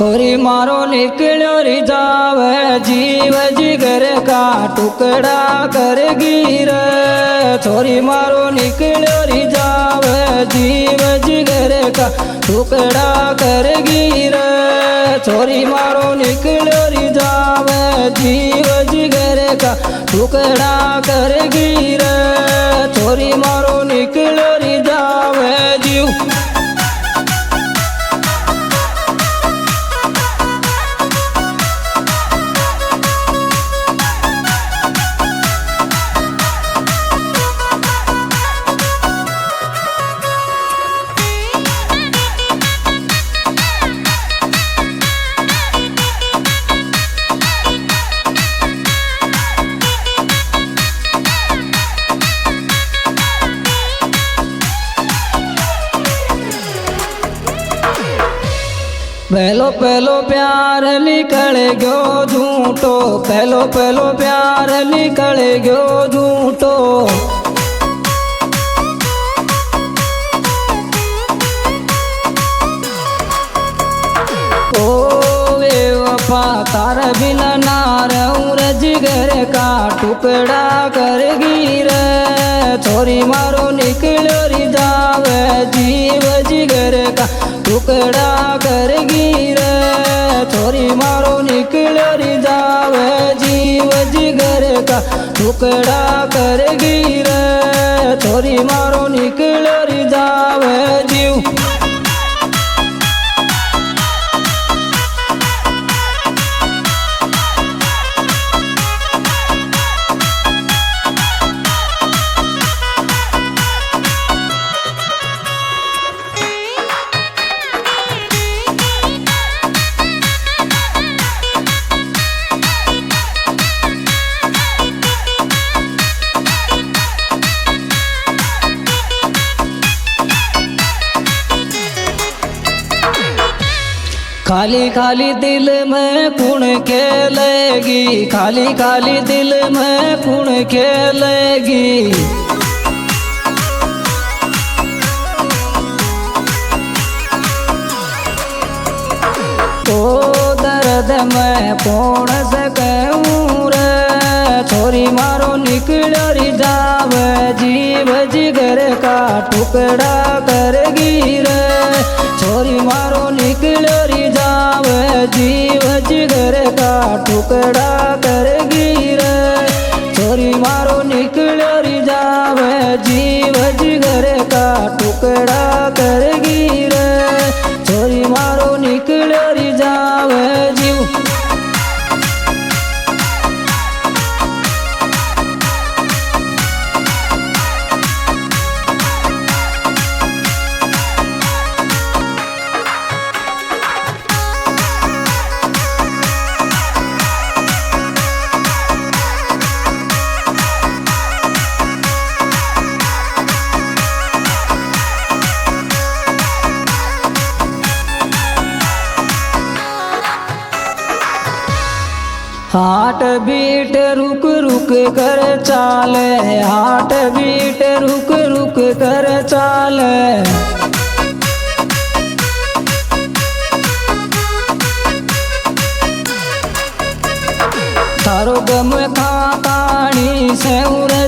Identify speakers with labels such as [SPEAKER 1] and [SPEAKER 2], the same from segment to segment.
[SPEAKER 1] छोरी मारो निकलो री जावे जीव जिगर का टुकड़ा करेगी रे। छोरी मारो निकलो री जावे जीव जिगर का टुकड़ा करेगी रे। छोरी मारो निकलो री जावे जीव जिगर का टुकड़ा करेगी रे। छोरी मारो निकलो री जावे जीव पहलो पहलो प्यार निकल गयो झूठो। पहलो पहलो प्यार निकल गयो झूठो। ओ वे वफा तार बिना ना रहूं रे जिगर का टुकड़ा करेगी रे। छोरी मारो निकलो री जावे जीव जिगर का टुकड़ा करेगी रे। छोरी मारो निकलो री जावे जीव जिगर का टुकड़ा करेगी रे। छोरी मारो निकलो री जावे जीव खाली खाली दिल में कौन खेलेगी। खाली खाली दिल में कौन खेलेगी। ओ दर्द में कौन सकूं रे। छोरी मारो निकलो री जावे जीव जिगर का टुकड़ा करेगी रे। छोरी मारो निकलो री जावे जीव जिगर का टुकड़ा करेगी रे। छोरी मारो निकलो री जावे जीव जिगर का टुकड़ा करेगी रे। छोरी मारो निकलो री जावे जीव हार्ट बीट रुक रुक कर चाले। हार्ट बीट रुक रुक कर चाले। थारो गम खातानी से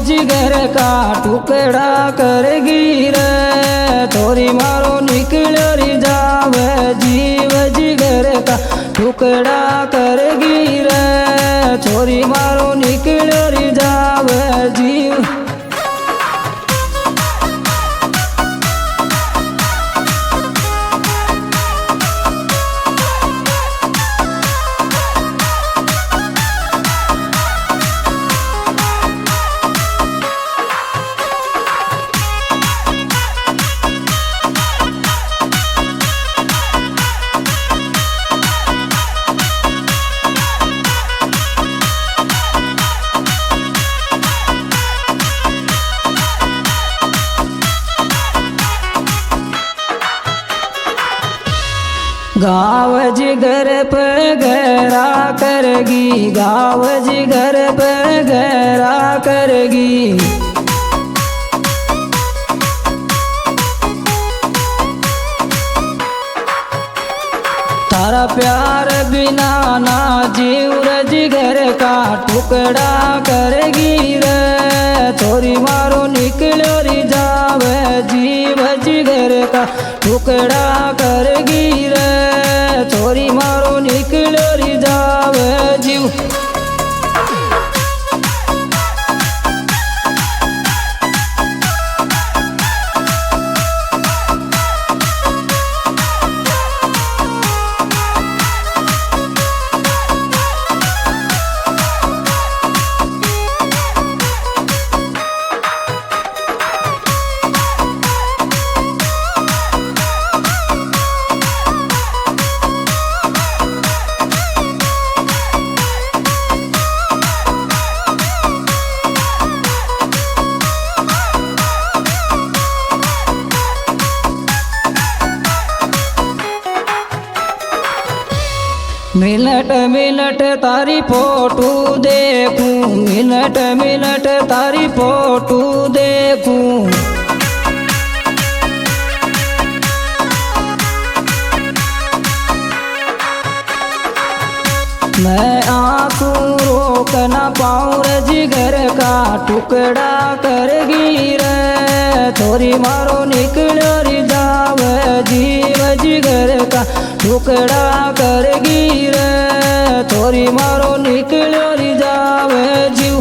[SPEAKER 1] जिगर का टुकड़ा करेगी रे। छोरी मारो निकलो री जावे जीव जिगर का टुकड़ा करेगी रे। छोरी मारो निकलो री जावे जीव गाँव जिगर पे गहरा करेगी। गाँव जिगर पे गहरा करेगी। तारा प्यार बिना ना जीव जिगर का टुकड़ा करेगी रे छोरी मारो निकलो री जावे जीव जिगर का टुकड़ा करेगी रे छोरी मारो निकलो री जावे जीव। मिनट मिनट तारी फोटो देखूं मिनट मिनट तारी फोटो देखूं मैं आंसू रोक ना पाऊं रे जिगर का टुकड़ा करेगी रे छोरी मारो निकलो री जावे जीव जिगर का टुकड़ा करेगी रे छोरी मारो निकलो री जावे जीव।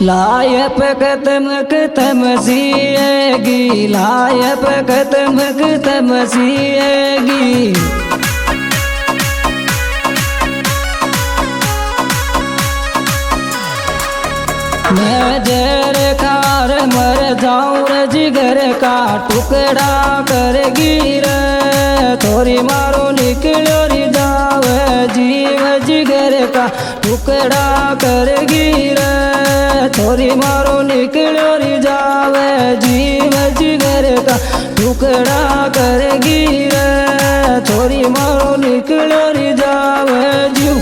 [SPEAKER 1] लायप खत्म सिएगी लायप खत्म सिएगी मैं जहर खार मर जाऊं रे जिगर का टुकड़ा करेगी रे छोरी मारो निकलो री जावे जीव जिगर का टुकड़ा करेगी रे छोरी मारो निकलो री जावे जीव जिगर का टुकड़ा करेगी रे छोरी मारो निकलो री जावे जीव।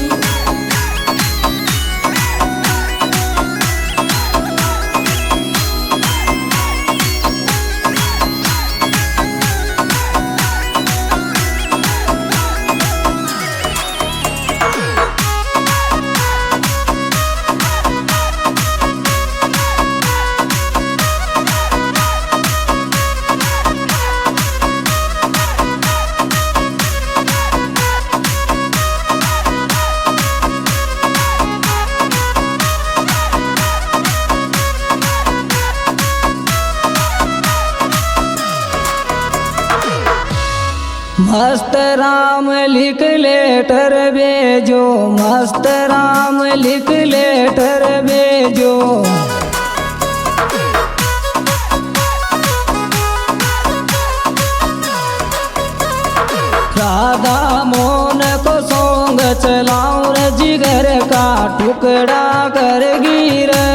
[SPEAKER 1] मस्त राम लिख लेटर भेजो मस्त राम लिख लेटर भेजो राधा मोहन को सोंग चलाऊं रे जिगर का टुकड़ा करेगी रे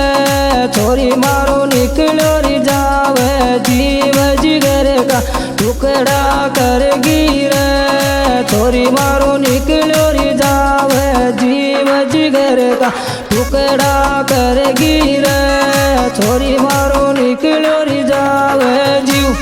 [SPEAKER 1] छोरी मारो निकलो री जावे जीव जिगर का टुकड़ा करेगी रे छोरी मारो निकलो री जावे जीव जिगर का टुकड़ा करेगी रे छोरी मारो निकलो री जावे जीव।